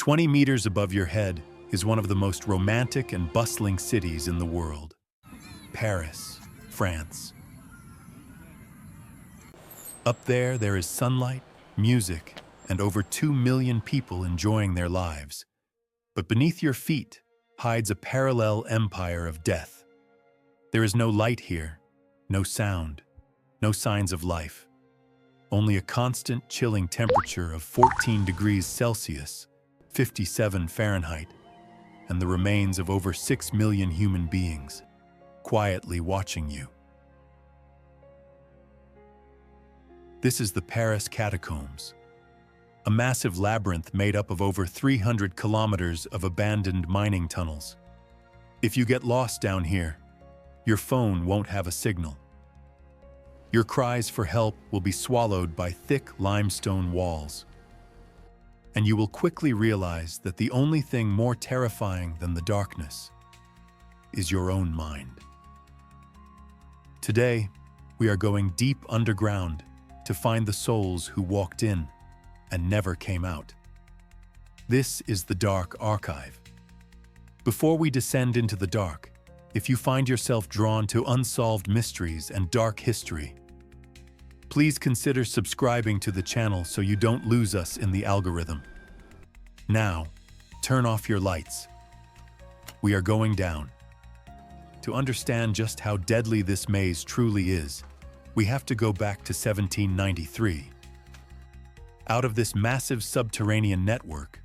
20 meters above your head is one of the most romantic and bustling cities in the world, Paris, France. Up there is sunlight, music, and over 2 million people enjoying their lives. But beneath your feet hides a parallel empire of death. There is no light here, no sound, no signs of life. Only a constant chilling temperature of 14 degrees Celsius, 57 Fahrenheit, and the remains of over 6 million human beings, quietly watching you. This is the Paris Catacombs, a massive labyrinth made up of over 300 kilometers of abandoned mining tunnels. If you get lost down here, your phone won't have a signal. Your cries for help will be swallowed by thick limestone walls. And you will quickly realize that the only thing more terrifying than the darkness is your own mind. Today, we are going deep underground to find the souls who walked in and never came out. This is the Dark Archive. Before we descend into the dark, if you find yourself drawn to unsolved mysteries and dark history, please consider subscribing to the channel so you don't lose us in the algorithm. Now, turn off your lights. We are going down. To understand just how deadly this maze truly is, we have to go back to 1793. Out of this massive subterranean network,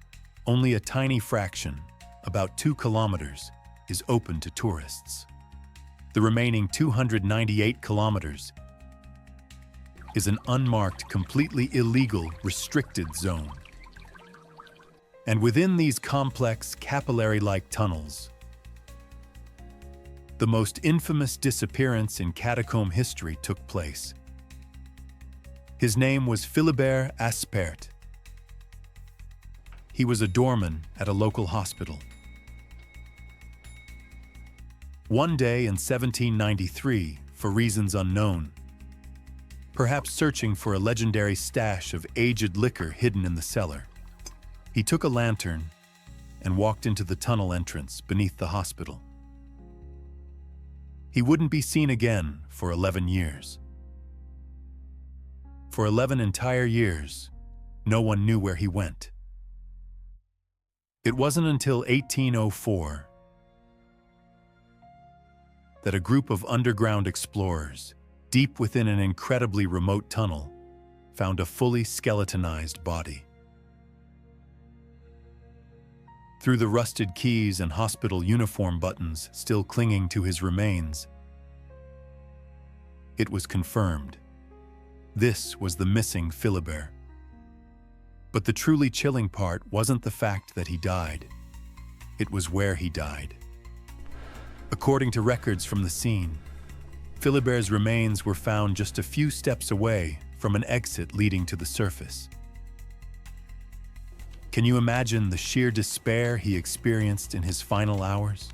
only a tiny fraction, about 2 kilometers, is open to tourists. The remaining 298 kilometers is an unmarked, completely illegal, restricted zone. And within these complex, capillary-like tunnels, the most infamous disappearance in catacomb history took place. His name was Philibert Aspairt. He was a doorman at a local hospital. One day in 1793, for reasons unknown, perhaps searching for a legendary stash of aged liquor hidden in the cellar, he took a lantern and walked into the tunnel entrance beneath the hospital. He wouldn't be seen again for 11 years. For 11 entire years, no one knew where he went. It wasn't until 1804 that a group of underground explorers, deep within an incredibly remote tunnel, found a fully skeletonized body. Through the rusted keys and hospital uniform buttons still clinging to his remains, it was confirmed. This was the missing Philibert. But the truly chilling part wasn't the fact that he died. It was where he died. According to records from the scene, Philibert's remains were found just a few steps away from an exit leading to the surface. Can you imagine the sheer despair he experienced in his final hours?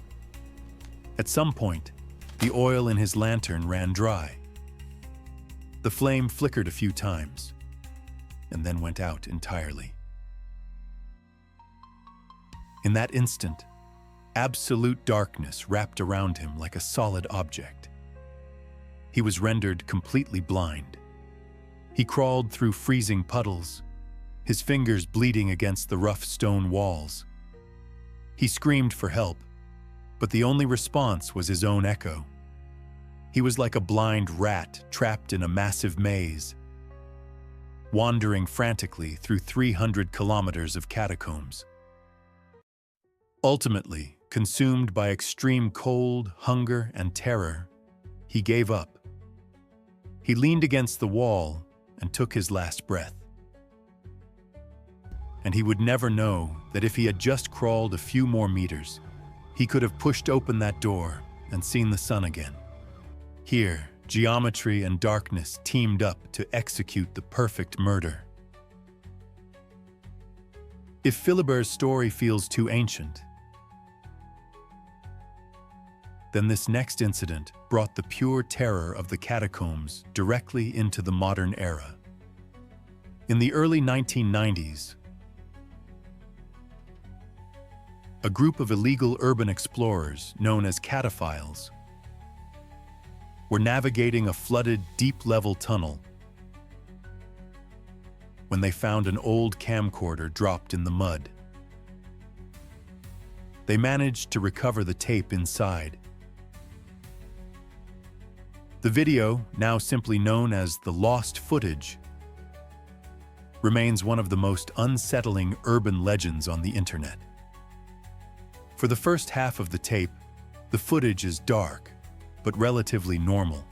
At some point, the oil in his lantern ran dry. The flame flickered a few times, and then went out entirely. In that instant, absolute darkness wrapped around him like a solid object. He was rendered completely blind. He crawled through freezing puddles, his fingers bleeding against the rough stone walls. He screamed for help, but the only response was his own echo. He was like a blind rat trapped in a massive maze, wandering frantically through 300 kilometers of catacombs. Ultimately, consumed by extreme cold, hunger, and terror, he gave up. He leaned against the wall and took his last breath. And he would never know that if he had just crawled a few more meters, he could have pushed open that door and seen the sun again. Here, geometry and darkness teamed up to execute the perfect murder. If Philibert's story feels too ancient, then this next incident brought the pure terror of the catacombs directly into the modern era. In the early 1990s, a group of illegal urban explorers known as cataphiles were navigating a flooded, deep-level tunnel when they found an old camcorder dropped in the mud. They managed to recover the tape inside. The video, now simply known as the lost footage, remains one of the most unsettling urban legends on the internet. For the first half of the tape, the footage is dark, but relatively normal.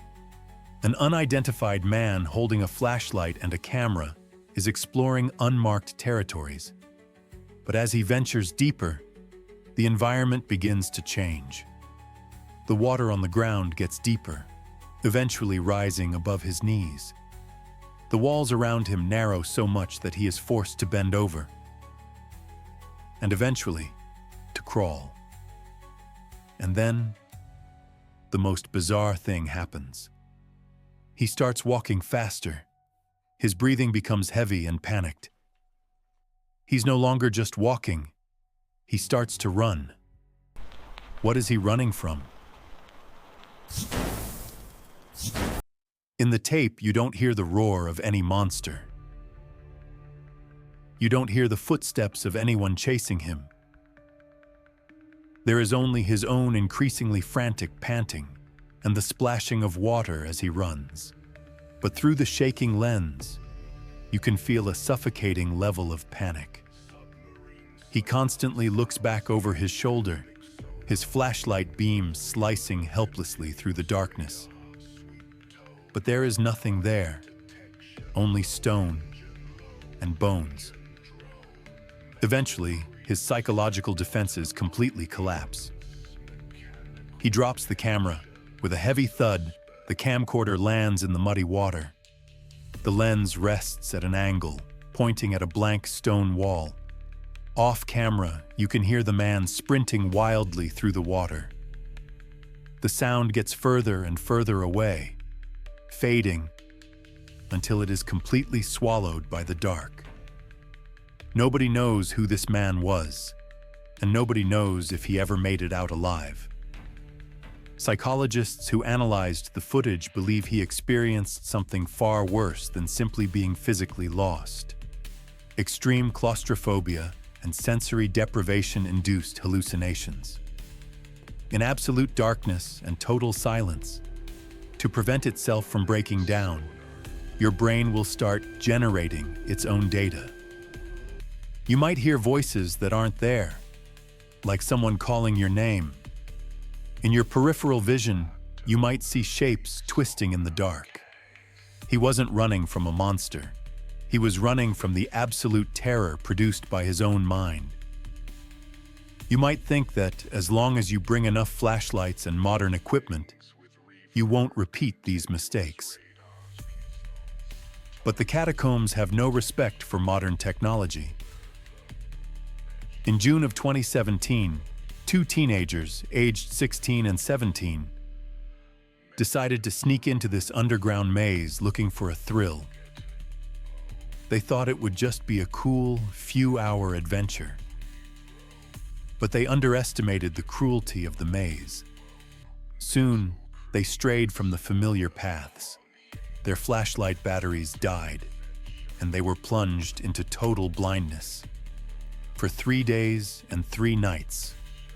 An unidentified man holding a flashlight and a camera is exploring unmarked territories. But as he ventures deeper, the environment begins to change. The water on the ground gets deeper, eventually rising above his knees. The walls around him narrow so much that he is forced to bend over, and eventually to crawl. And then, the most bizarre thing happens. He starts walking faster. His breathing becomes heavy and panicked. He's no longer just walking. He starts to run. What is he running from? In the tape, you don't hear the roar of any monster. You don't hear the footsteps of anyone chasing him. There is only his own increasingly frantic panting and the splashing of water as he runs. But through the shaking lens, you can feel a suffocating level of panic. He constantly looks back over his shoulder, his flashlight beam slicing helplessly through the darkness. But there is nothing there, only stone and bones. Eventually, his psychological defenses completely collapse. He drops the camera. With a heavy thud, the camcorder lands in the muddy water. The lens rests at an angle, pointing at a blank stone wall. Off camera, you can hear the man sprinting wildly through the water. The sound gets further and further away, fading until it is completely swallowed by the dark. Nobody knows who this man was, and nobody knows if he ever made it out alive. Psychologists who analyzed the footage believe he experienced something far worse than simply being physically lost. Extreme claustrophobia and sensory deprivation-induced hallucinations. In absolute darkness and total silence, to prevent itself from breaking down, your brain will start generating its own data. You might hear voices that aren't there, like someone calling your name. In your peripheral vision, you might see shapes twisting in the dark. He wasn't running from a monster. He was running from the absolute terror produced by his own mind. You might think that as long as you bring enough flashlights and modern equipment, you won't repeat these mistakes. But the catacombs have no respect for modern technology. In June of 2017, two teenagers, aged 16 and 17, decided to sneak into this underground maze looking for a thrill. They thought it would just be a cool, few-hour adventure. But they underestimated the cruelty of the maze. Soon, they strayed from the familiar paths. Their flashlight batteries died, and they were plunged into total blindness. For 3 days and 3 nights,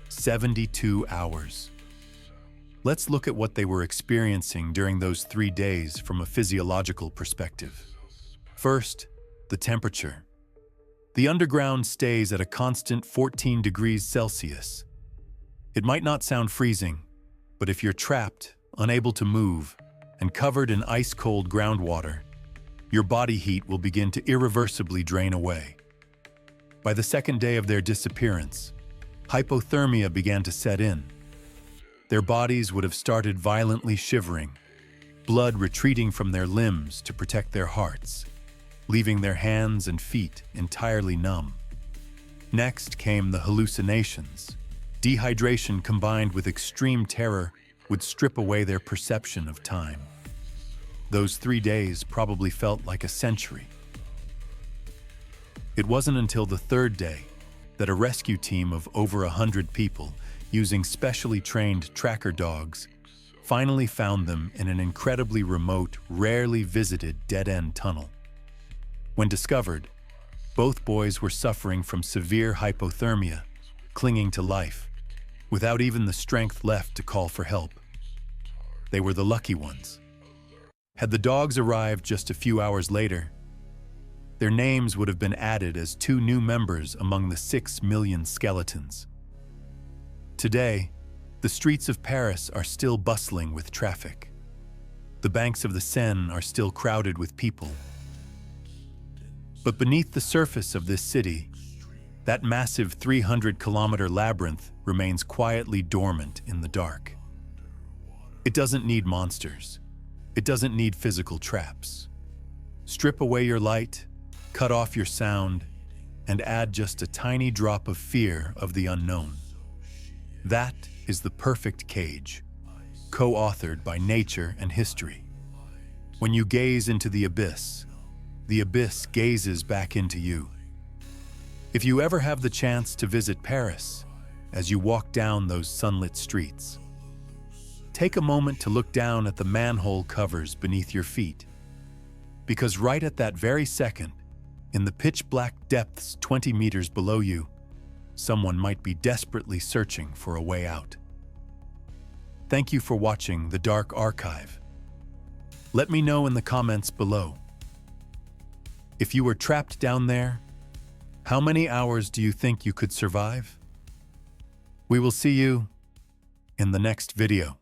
72 hours. Let's look at what they were experiencing during those 3 days from a physiological perspective. First, the temperature. The underground stays at a constant 14 degrees Celsius. It might not sound freezing, but if you're trapped, unable to move, and covered in ice-cold groundwater, your body heat will begin to irreversibly drain away. By the second day of their disappearance, hypothermia began to set in. Their bodies would have started violently shivering, blood retreating from their limbs to protect their hearts, leaving their hands and feet entirely numb. Next came the hallucinations. Dehydration combined with extreme terror would strip away their perception of time. Those 3 days probably felt like a century. It wasn't until the third day, that a rescue team of over 100 people, using specially trained tracker dogs, finally found them in an incredibly remote, rarely visited dead-end tunnel. When discovered, both boys were suffering from severe hypothermia, clinging to life, without even the strength left to call for help. They were the lucky ones. Had the dogs arrived just a few hours later, their names would have been added as 2 new members among the 6 million skeletons. Today, the streets of Paris are still bustling with traffic. The banks of the Seine are still crowded with people. But beneath the surface of this city, that massive 300-kilometer labyrinth remains quietly dormant in the dark. It doesn't need monsters. It doesn't need physical traps. Strip away your light, cut off your sound, and add just a tiny drop of fear of the unknown. That is the perfect cage, co-authored by nature and history. When you gaze into the abyss gazes back into you. If you ever have the chance to visit Paris, as you walk down those sunlit streets, take a moment to look down at the manhole covers beneath your feet. Because right at that very second, in the pitch-black depths 20 meters below you, someone might be desperately searching for a way out. Thank you for watching The Dark Archive. Let me know in the comments below. If you were trapped down there, how many hours do you think you could survive? We will see you in the next video.